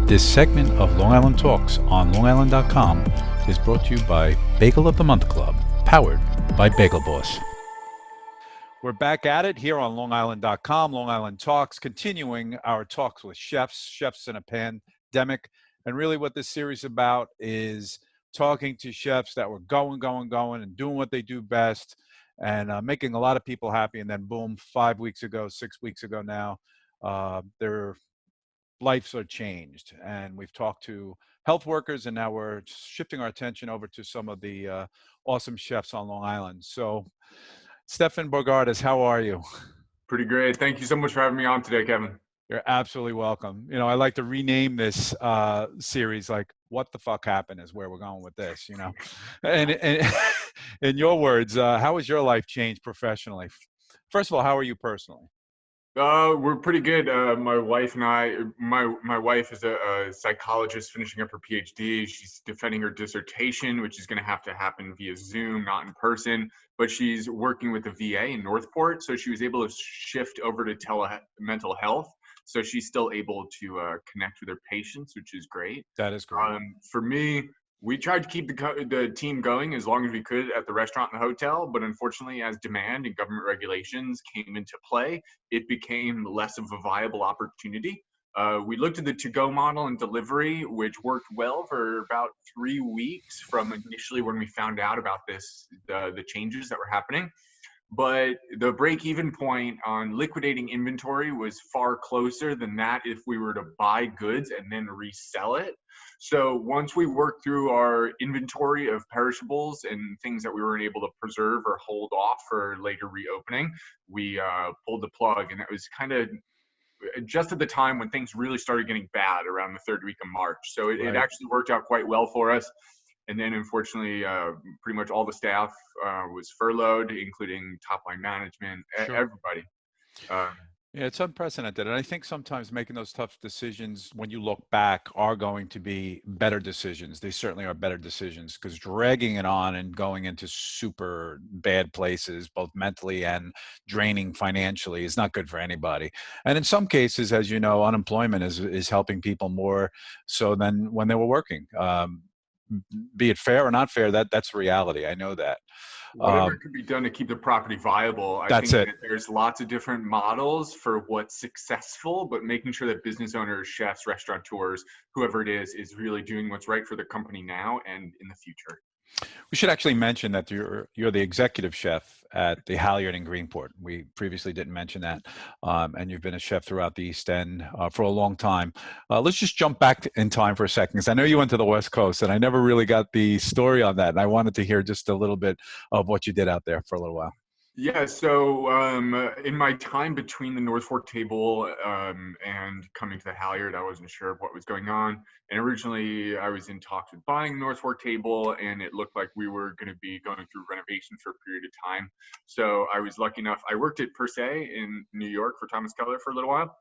This segment of Long Island Talks on LongIsland.com is brought to you by Bagel of the Month Club, powered by Bagel Boss. We're back at it here on LongIsland.com, Long Island Talks, continuing our talks with chefs in a pandemic. And really what this series is about is talking to chefs that were going, and doing what they do best and making a lot of people happy. And then boom, 5 weeks ago, 6 weeks ago now, their lives are changed. And we've talked to health workers, and now we're shifting our attention over to some of the awesome chefs on Long Island. So Stephan Bogardus, how are you? Pretty great. Thank you so much for having me on today, Kevin. You're absolutely welcome. You know, I like to rename this series like "What the fuck happened" is where we're going with this. You know, and in your words, how has your life changed professionally? First of all, how are you personally? We're pretty good. My wife and I, my wife is a psychologist finishing up her PhD. She's defending her dissertation, which is going to have to happen via Zoom, not in person. But she's working with the VA in Northport, so she was able to shift over to mental health. So she's still able to connect with her patients, which is great. That is great. For me, we tried to keep the team going as long as we could at the restaurant and the hotel, but unfortunately, as demand and government regulations came into play, it became less of a viable opportunity. We looked at the to-go model and delivery, which worked well for about 3 weeks from initially when we found out about the changes that were happening. But the break-even point on liquidating inventory was far closer than that if we were to buy goods and then resell it. So once we worked through our inventory of perishables and things that we weren't able to preserve or hold off for later reopening, we pulled the plug. And it was kind of just at the time when things really started getting bad around the third week of March. So it actually worked out quite well for us. And then unfortunately, pretty much all the staff was furloughed, including top line management, Sure. everybody. Yeah, it's unprecedented. And I think sometimes making those tough decisions when you look back are going to be better decisions. They certainly are better decisions, because dragging it on and going into super bad places, both mentally and draining financially, is not good for anybody. And in some cases, as you know, unemployment is helping people more so than when they were working. Be it fair or not fair, that's reality. I know that. Whatever could be done to keep the property viable. I think that there's lots of different models for what's successful, but making sure that business owners, chefs, restaurateurs, whoever it is really doing what's right for the company now and in the future. We should actually mention that you're the executive chef at the Halyard in Greenport. We previously didn't mention that, and you've been a chef throughout the East End for a long time. Let's just jump back in time for a second, because I know you went to the West Coast, and I never really got the story on that, and I wanted to hear just a little bit of what you did out there for a little while. Yeah, so in my time between the North Fork table and coming to the Halyard, I wasn't sure of what was going on. And originally, I was in talks with buying North Fork table, and it looked like we were going to be going through renovations for a period of time. So I was lucky enough. I worked at Per Se in New York for Thomas Keller for a little while.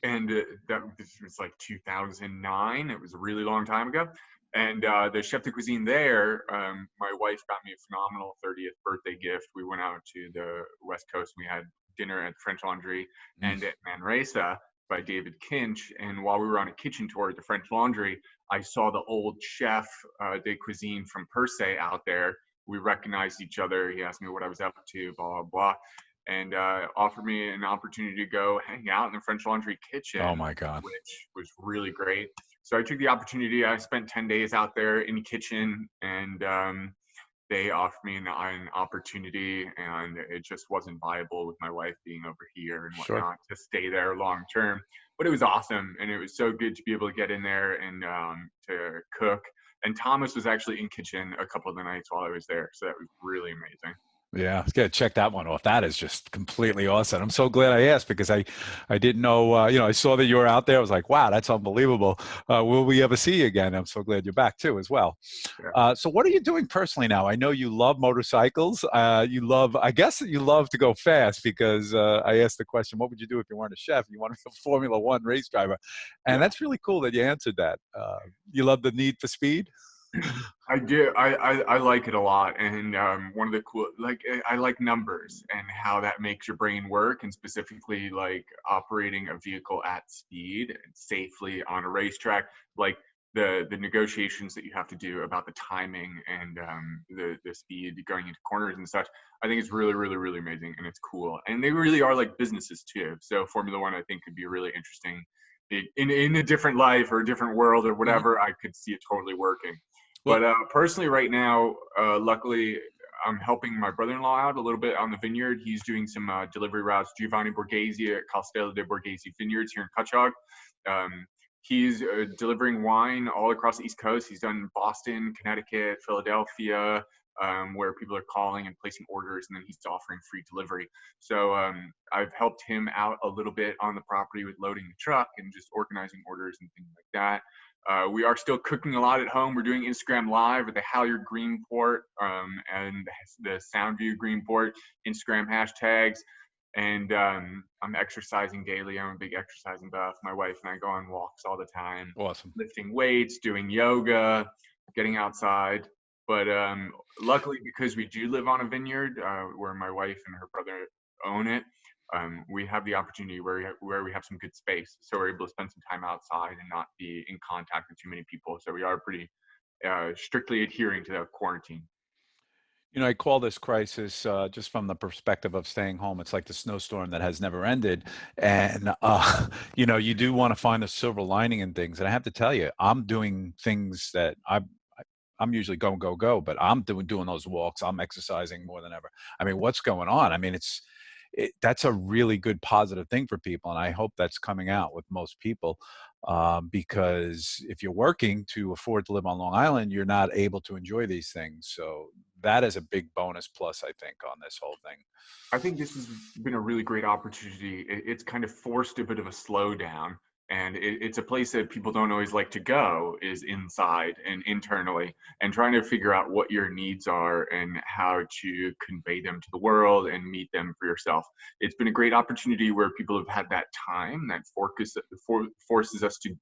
And this was like 2009. It was a really long time ago. And the chef de cuisine there, my wife got me a phenomenal 30th birthday gift. We went out to the West Coast. We had dinner at the French Laundry and at Manresa by David Kinch. And while we were on a kitchen tour at the French Laundry, I saw the old chef de cuisine from Per Se out there. We recognized each other. He asked me what I was up to, blah, blah, blah, and offered me an opportunity to go hang out in the French Laundry kitchen. Oh my God. Which was really great. So I took the opportunity. I spent 10 days out there in the kitchen, and they offered me an opportunity, and it just wasn't viable with my wife being over here and whatnot to stay there long term. But it was awesome, and it was so good to be able to get in there and to cook. And Thomas was actually in kitchen a couple of the nights while I was there, so that was really amazing. Yeah, let's check that one off. That is just completely awesome. I'm so glad I asked, because I didn't know, I saw that you were out there. I was like, wow, that's unbelievable. Will we ever see you again? I'm so glad you're back too, as well. Yeah. So what are you doing personally now? I know you love motorcycles. I guess you love to go fast, because I asked the question, what would you do if you weren't a chef? You want to be a Formula One race driver. And that's really cool that you answered that. You love the need for speed? I do. I like it a lot, and one of the cool, like, I like numbers and how that makes your brain work, and specifically like operating a vehicle at speed and safely on a racetrack, like the negotiations that you have to do about the timing and the speed going into corners and such. I think it's really, really, really amazing, and it's cool, and they really are like businesses too. So Formula One, I think, could be really interesting in a different life or a different world or Mhm. whatever. I could see it totally working. Well, But personally, right now, luckily, I'm helping my brother-in-law out a little bit on the vineyard. He's doing some delivery routes. Giovanni Borghese at Castello de Borghese Vineyards here in Cutchogue. Um, he's delivering wine all across the East Coast. He's done Boston, Connecticut, Philadelphia, where people are calling and placing orders, and then he's offering free delivery. So I've helped him out a little bit on the property with loading the truck and just organizing orders and things like that. We are still cooking a lot at home. We're doing Instagram Live with the Halyard Greenport and the Soundview Greenport Instagram hashtags. And I'm exercising daily. I'm a big exercising buff. My wife and I go on walks all the time, awesome. lifting weights, doing yoga, getting outside. But luckily, because we do live on a vineyard where my wife and her brother own it, we have the opportunity where we have some good space, so we're able to spend some time outside and not be in contact with too many people. So we are pretty strictly adhering to the quarantine. I call this crisis just from the perspective of staying home. It's like the snowstorm that has never ended. And, you do want to find a silver lining in things. And I have to tell you, I'm doing things that I'm usually go, go, go, but I'm doing those walks. I'm exercising more than ever. I mean, what's going on? I mean, that's a really good positive thing for people. And I hope that's coming out with most people. Because if you're working to afford to live on Long Island, you're not able to enjoy these things. So that is a big bonus plus, I think, on this whole thing. I think this has been a really great opportunity. It's kind of forced a bit of a slowdown, and it's a place that people don't always like to go, is inside and internally, and trying to figure out what your needs are and how to convey them to the world and meet them for yourself. It's been a great opportunity where people have had that time that forces us to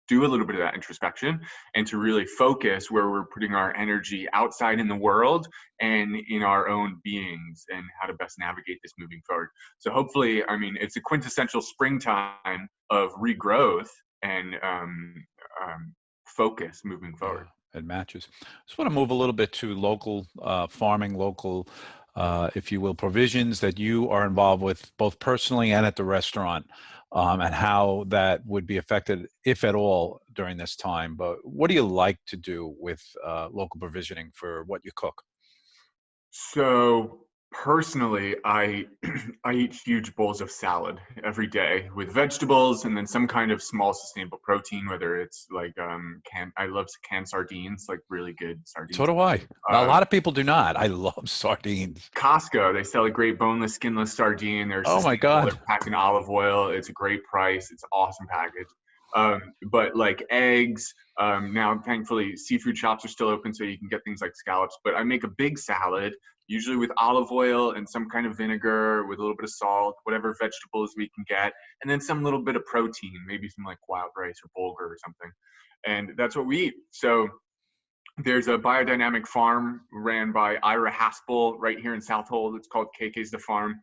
do a little bit of that introspection and to really focus where we're putting our energy outside in the world and in our own beings and how to best navigate this moving forward. So hopefully, I mean, it's a quintessential springtime of regrowth and focus moving Yeah, forward. it matches. Just want to move a little bit to local farming, local, if you will, provisions that you are involved with both personally and at the restaurant, and how that would be affected, if at all, during this time. But what do you like to do with local provisioning for what you cook? So personally, I I eat huge bowls of salad every day with vegetables and then some kind of small sustainable protein, whether it's like I love canned sardines, like really good So sardines. do I. A Uh, lot of people do not. I love sardines. Costco, they sell a great boneless, skinless sardine. They're Oh my sustainable. God. They're packed in olive oil. It's a great price. It's an awesome package. But like eggs, now thankfully seafood shops are still open, so you can get things like scallops. But I make a big salad, usually with olive oil and some kind of vinegar, with a little bit of salt, whatever vegetables we can get, and then some little bit of protein, maybe some like wild rice or bulgur or something. And that's what we eat. So there's a biodynamic farm ran by Ira Haspel right here in Southold. It's called KK's The Farm.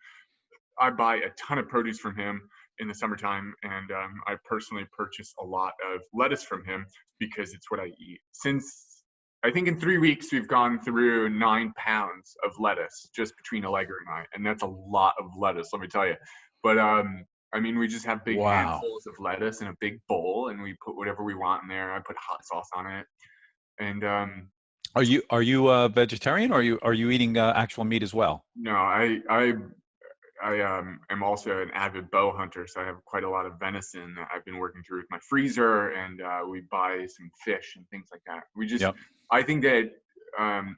I buy a ton of produce from him in the summertime, and I personally purchase a lot of lettuce from him because it's what I eat. Since I think in 3 weeks we've gone through 9 pounds of lettuce just between Allegra and I, and that's a lot of lettuce, let me tell you. But I mean, we just have big Wow. handfuls of lettuce in a big bowl, and we put whatever we want in there. I put hot sauce on it, and Are you a vegetarian, or are you eating actual meat as well? no, I am also an avid bow hunter, so I have quite a lot of venison that I've been working through with my freezer, and we buy some fish and things like that. Yep. I think that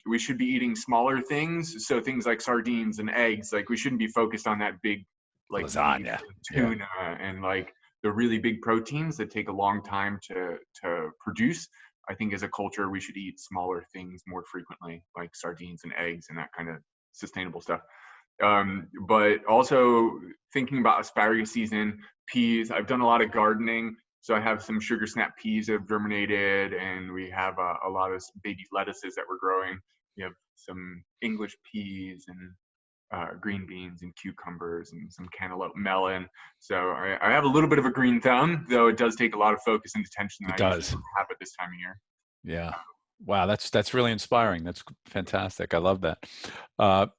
we should be eating smaller things, so things like sardines and eggs. Like we shouldn't be focused on that big, like meat Lasagna. and Yeah. tuna and like the really big proteins that take a long time to produce. I think as a culture, we should eat smaller things more frequently, like sardines and eggs and that kind of sustainable stuff. But also thinking about asparagus season, peas. I've done a lot of gardening, So I have some sugar snap peas that have germinated, and we have a lot of baby lettuces that we're growing. We have some English peas and green beans and cucumbers and some cantaloupe melon. So I have a little bit of a green thumb, though it does take a lot of focus and attention that It I usually does. don't have at this time of year. Yeah. Wow, that's really inspiring. That's fantastic. I love that.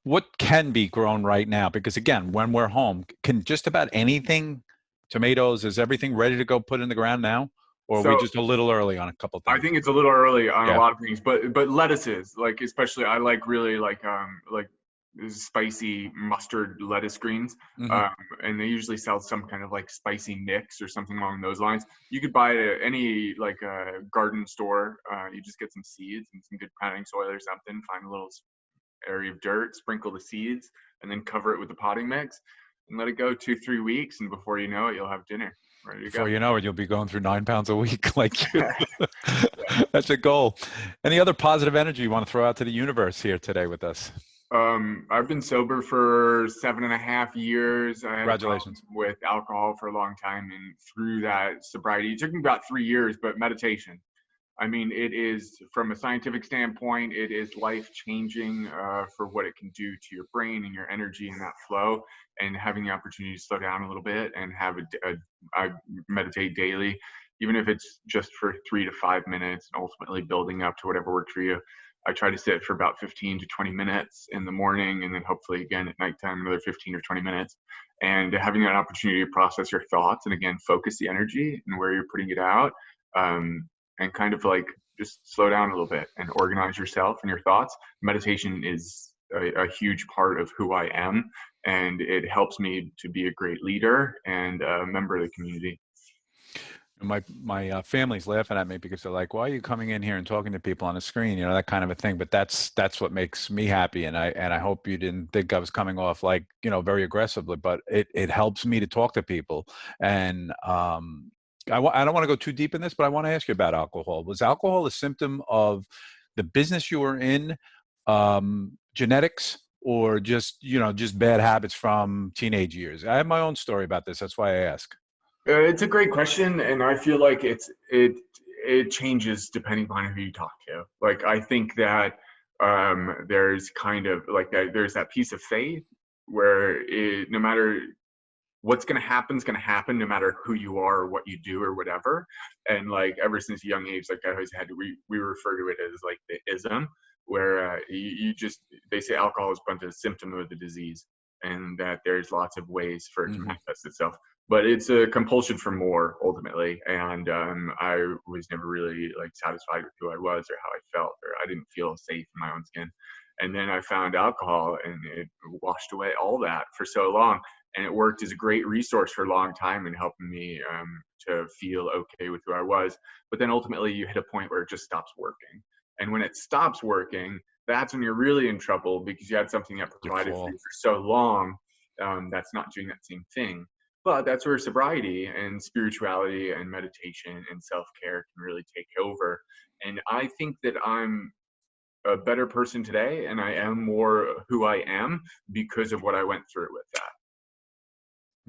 What can be grown right now? Because again, when we're home, can just about anything, tomatoes, is everything ready to go put in the ground now? Or are we So just a little early on a couple of I things? think it's a little early on a Yeah. lot of things, but lettuces, like especially I like really like spicy mustard lettuce greens, Hmm. um, and they usually sell some kind of like spicy mix or something along those lines. You could buy it at any like garden store. You just get some seeds and some good potting soil or something. Find a little area of dirt, sprinkle the seeds, and then cover it with the potting mix, and let it go 2-3 weeks. And before you know it, you'll have dinner ready to go. Before you know it, you'll be going through 9 pounds a week like you. That's a goal. Any other positive energy you want to throw out to the universe here today with us? I've been sober for 7.5 years. I had a problem Congratulations. with alcohol for a long time, and through that sobriety, it took me about 3 years, but meditation. I mean, it is, from a scientific standpoint, it is life changing for what it can do to your brain and your energy and that flow. And having the opportunity to slow down a little bit and I meditate daily, even if it's just for 3 to 5 minutes, and ultimately building up to whatever works for you. I try to sit for about 15 to 20 minutes in the morning, and then hopefully again at nighttime, another 15 or 20 minutes. And having that opportunity to process your thoughts and again, focus the energy and where you're putting it out. And kind of like just slow down a little bit and organize yourself and your thoughts. Meditation is a huge part of who I am, and it helps me to be a great leader and a member of the community. My family's laughing at me because they're like, "Why are you coming in here and talking to people on a screen?" You know, that kind of a thing. But that's what makes me happy, and I hope you didn't think I was coming off like, very aggressively. But it helps me to talk to people, and I don't want to go too deep in this, but I want to ask you about alcohol. Was alcohol a symptom of the business you were in, genetics, or just bad habits from teenage years? I have my own story about this. That's why I ask. It's a great question, and I feel like it changes depending upon who you talk to. Like I think that there's kind of like there's that piece of faith where no matter what's going to happen is going to happen no matter who you are or what you do or whatever. And like ever since a young age, like I always had to, we refer to it as like the ism, where you just, they say alcohol is but a symptom of the disease, and that there's lots of ways for it to Hmm. manifest itself. But it's a compulsion for more ultimately. And I was never really like satisfied with who I was or how I felt, or I didn't feel safe in my own skin. And then I found alcohol, and it washed away all that for so long, and it worked as a great resource for a long time in helping me to feel okay with who I was. But then ultimately, you hit a point where it just stops working, and when it stops working, that's when you're really in trouble because you had something that You provided for you fall. for so long that's not doing that same thing. But that's where sobriety and spirituality and meditation and self-care can really take over. And I think that I'm a better person today, and I am more who I am because of what I went through with that.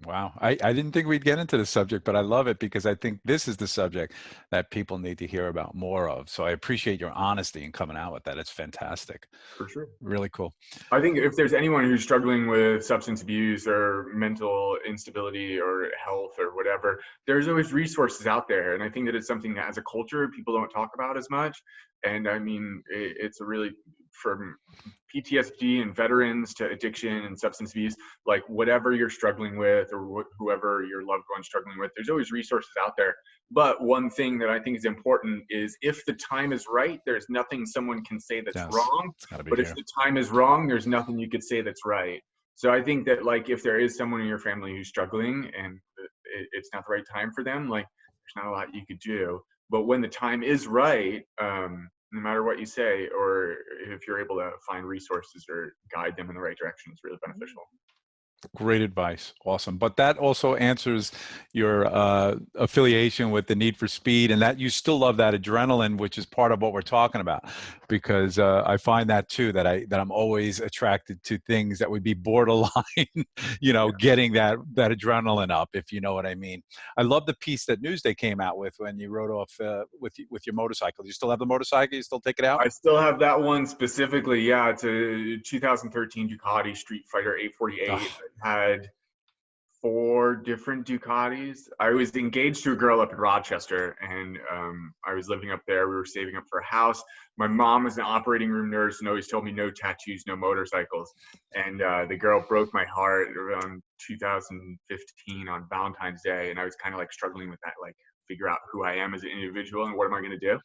Wow. I didn't think we'd get into the subject, but I love it because I think this is the subject that people need to hear about more of. So I appreciate your honesty in coming out with that. It's fantastic. For sure. Really cool. I think if there's anyone who's struggling with substance abuse or mental instability or health or whatever, there's always resources out there. And I think that it's something that as a culture, people don't talk about as much. And I mean, it's a really, from PTSD and veterans to addiction and substance abuse, like whatever you're struggling with or whoever your loved one's struggling with, there's always resources out there. But one thing that I think is important is if the time is right, there's nothing someone can say that's Yes. wrong. It's got to be But if here. the time is wrong, there's nothing you could say that's right. So I think that like if there is someone in your family who's struggling and it's not the right time for them, like there's not a lot you could do. But when the time is right, no matter what you say, or if you're able to find resources or guide them in the right direction, it's really beneficial. Great advice. Awesome. But that also answers your affiliation with the Need for Speed, and that you still love that adrenaline, which is part of what we're talking about. because I find that too, that I'm always attracted to things that would be borderline, getting that adrenaline up, if you know what I mean. I love the piece that Newsday came out with when you rode off with your motorcycle. You still have the motorcycle? You still take it out? I still have that one specifically. Yeah, it's a 2013 Ducati Street Fighter 848. Oh, I had four different Ducatis. I was engaged to a girl up in Rochester, and I was living up there. We were saving up for a house. My mom was an operating room nurse and always told me no tattoos, no motorcycles. And the girl broke my heart around 2015 on Valentine's Day, and I was kind of like struggling with that, like figure out who I am as an individual and what am I going to do.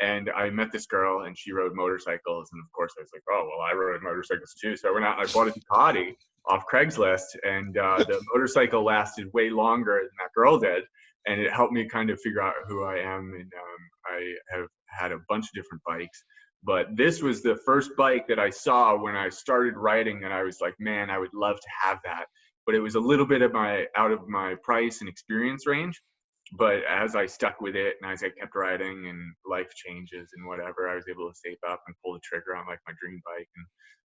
And I met this girl, and she rode motorcycles. And of course, I was like, oh, well, I rode motorcycles too. So I went out and I bought a Ducati off Craigslist. And the motorcycle lasted way longer than that girl did. And it helped me kind of figure out who I am. And I have had a bunch of different bikes. But this was the first bike that I saw when I started riding. And I was like, man, I would love to have that. But it was a little bit out of my price and experience range. But as I stuck with it and as I kept riding and life changes and whatever, I was able to save up and pull the trigger on like my dream bike. And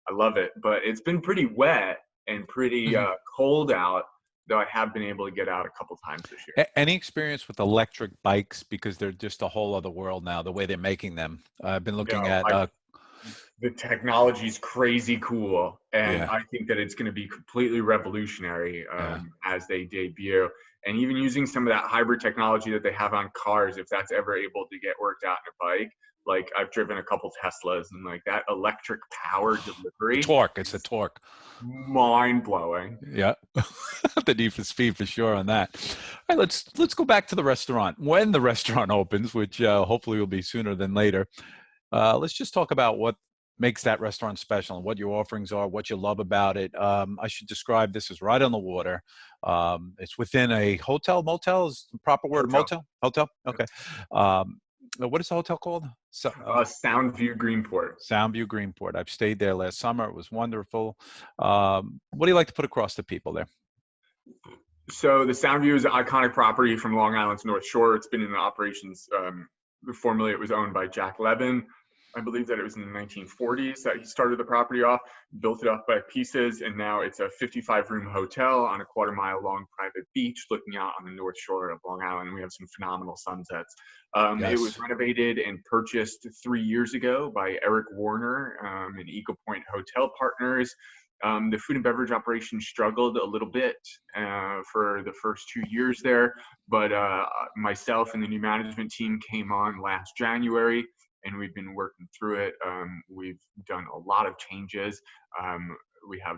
I love it. But it's been pretty wet and pretty cold out, though I have been able to get out a couple times this year. Any experience with electric bikes? Because they're just a whole other world now, the way they're making them. I've been looking at the technology is crazy cool, and Yeah. I think that it's going to be completely revolutionary as they debut. And even using some of that hybrid technology that they have on cars, if that's ever able to get worked out in a bike, like I've driven a couple Teslas, and like that electric power delivery, It's the torque. mind blowing. Yeah. The need for speed for sure on that. All right, let's go back to the restaurant. When the restaurant opens, which hopefully will be sooner than later, let's just talk about what makes that restaurant special and what your offerings are, what you love about it. I should describe this as right on the water. It's within a hotel, motel is the proper word, Hotel. motel? Okay. What is the hotel called? Soundview Greenport. Soundview Greenport. I've stayed there last summer. It was wonderful. What do you like to put across to people there? So the Soundview is an iconic property from Long Island's North Shore. It's been in operations. Formerly, it was owned by Jack Levin. I believe that it was in the 1940s that he started the property off, built it up by pieces, and now it's a 55-room hotel on a quarter-mile-long private beach looking out on the North Shore of Long Island. We have some phenomenal sunsets. Yes. It was renovated and purchased 3 years ago by Eric Warner and Eagle Point Hotel Partners. The food and beverage operation struggled a little bit for the first 2 years there, but myself and the new management team came on last January, and we've been working through it. We've done a lot of changes. We have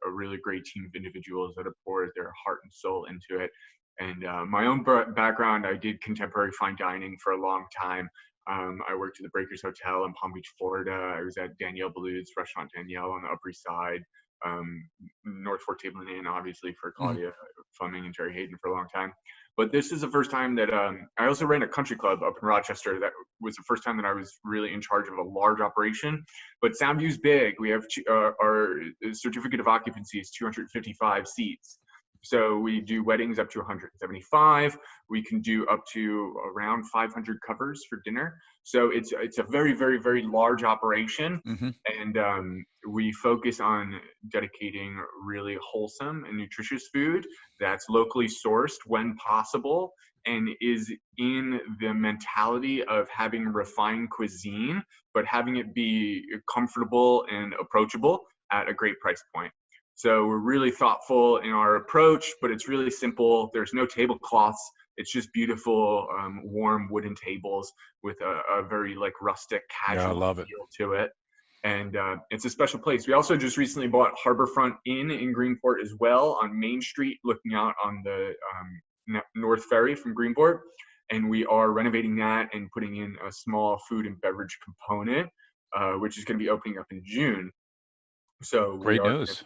a really great team of individuals that have poured their heart and soul into it. And my own background, I did contemporary fine dining for a long time. I worked at the Breakers Hotel in Palm Beach, Florida. I was at Danielle Ballud's restaurant Danielle on the Upper East Side. North Fork Table and Inn, obviously, for Claudia Fleming and Jerry Hayden for a long time. But this is the first time that I also ran a country club up in Rochester. That was the first time that I was really in charge of a large operation. But Soundview's big. We have our certificate of occupancy is 255 seats. So we do weddings up to 175. We can do up to around 500 covers for dinner. So it's a very, very, very large operation. And we focus on dedicating really wholesome and nutritious food that's locally sourced when possible and is in the mentality of having refined cuisine, but having it be comfortable and approachable at a great price point. So we're really thoughtful in our approach, but it's really simple. There's no tablecloths. It's just beautiful, warm wooden tables with a very like rustic, casual feel to it. And it's a special place. We also just recently bought Harborfront Inn in Greenport as well on Main Street, looking out on the North Ferry from Greenport. And we are renovating that and putting in a small food and beverage component, which is going to be opening up in June. So great news.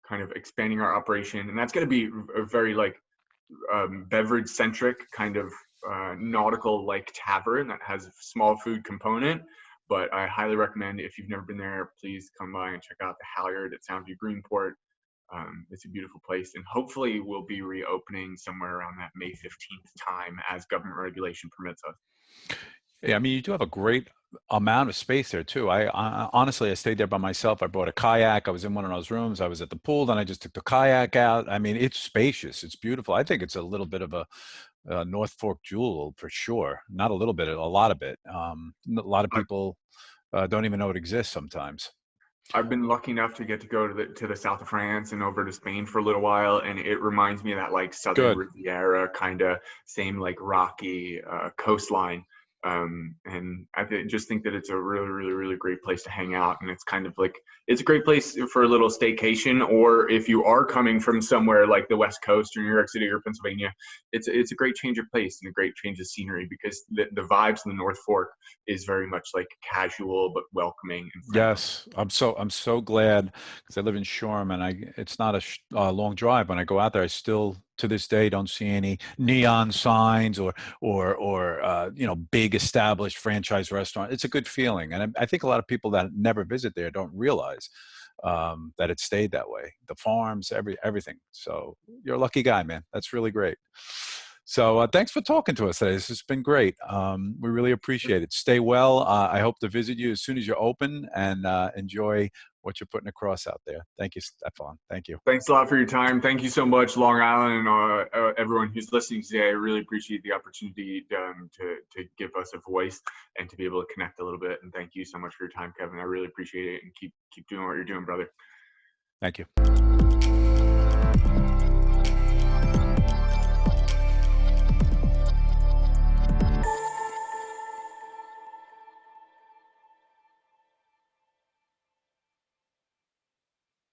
Kind of expanding our operation, and that's going to be a very like beverage centric kind of nautical like tavern that has a small food component. But I highly recommend, if you've never been there, please come by and check out the Halyard at Soundview Greenport. It's a beautiful place, and hopefully we'll be reopening somewhere around that May 15th time as government regulation permits us. Yeah, I mean, you do have a great amount of space there too. I honestly, I stayed there by myself. I brought a kayak. I was in one of those rooms. I was at the pool. Then I just took the kayak out. I mean, it's spacious. It's beautiful. I think it's a little bit of a North Fork jewel for sure. Not a little bit, a lot of it. A lot of people don't even know it exists sometimes. I've been lucky enough to get to go to the south of France and over to Spain for a little while, and it reminds me of that like Southern Good. Riviera kind of same like rocky coastline. And just think that it's a really, really, really great place to hang out, and it's kind of like it's a great place for a little staycation, or if you are coming from somewhere like the West Coast or New York City or Pennsylvania, it's a great change of place and a great change of scenery because the vibes in the North Fork is very much like casual but welcoming and friendly. Yes, I'm so glad because I live in Shoreham and it's not a long drive. When I go out there, I still to this day don't see any neon signs or big established franchise restaurant. It's a good feeling, and I think a lot of people that never visit there don't realize that it stayed that way. The farms, everything. So you're a lucky guy, man. That's really great. So thanks for talking to us today. This has been great. We really appreciate it. Stay well. I hope to visit you as soon as you're open and enjoy what you're putting across out there. Thank you, Stephan. Thank you. Thanks a lot for your time. Thank you so much, Long Island, and everyone who's listening today. I really appreciate the opportunity to give us a voice and to be able to connect a little bit. And thank you so much for your time, Kevin. I really appreciate it, and keep doing what you're doing, brother. Thank you.